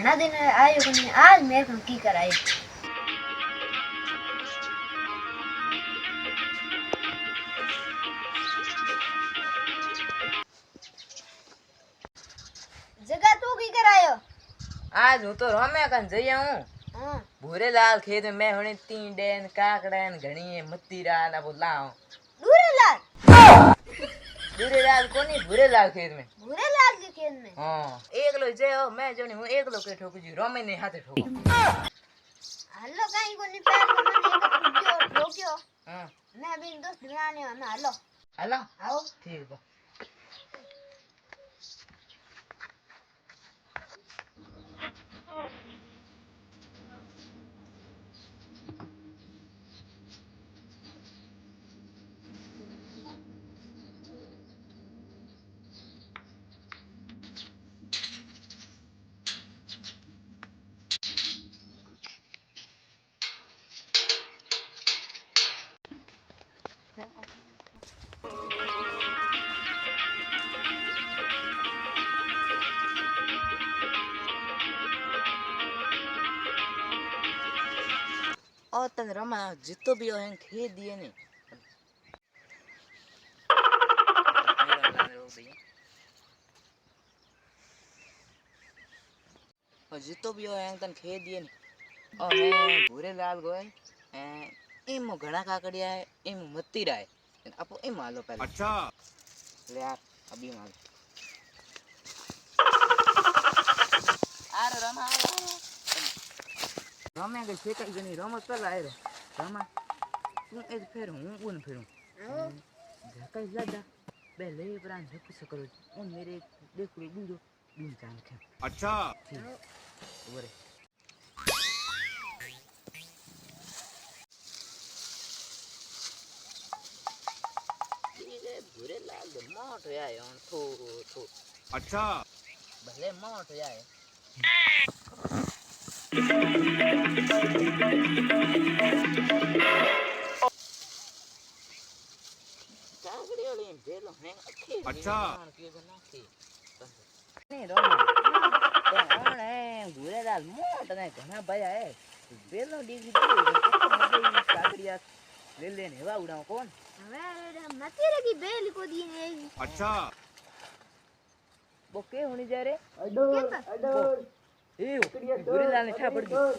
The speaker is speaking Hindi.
घना दिन आयो कने आज मेरे को की कराई जगह तू की करायो आज हूँ तो रमे कन जइया हूँ हां भूरेलाल खेत में मैं हुणी तींडेन काकड़ेन घणी मतीरा ना बोलाओ दूरेलाल भूरेलाल कोनी भूरेलाल खेत में भूरेलाल के खेत में हां एकलो जयो मैं जोनी हूँ एकलो के ठोकू जी रमे ने हाथे ठोको हल्लो काई कोनी पैर को मन एक ठोक्यो ठोक्यो हां मैं भी दोस्त बनाने में हल्लो हेलो आओ ठीक बा और तन रमा जितो भी हो हैं खेत दिए ने और जितो भी हो हैं तन खेत दिए ने और मैं भूरेलाल गोए एम घना काकड़िया है एम मतीरा है आपो एम मालो पहले अच्छा ले यार अभी माल आरो रमा रमे के सेकई गनी रमो चल आए रे रमा तू एक फेर हूं उन फेरू धकई लदा बे ले प्राण झक सकरो उन मेरे देखो बूढ़ो बीन जान के अच्छा ओरे ये भूरे लाल मोट होया है थो थो अच्छा भले मोट होया है कागड़ी वाली बेलो है अच्छी अच्छा के बना के नहीं रोमा तो आण है भूरे लाल मोट ने घना भया है बेलो डीगी दी कागड़िया ले लेने वा उड़ाओ कौन હવે મતીરે की बेल को दी ने अच्छा वो के होनी जा रे अडोर अडोर ए भूरे लाल ने ठा पड़ गई अडोर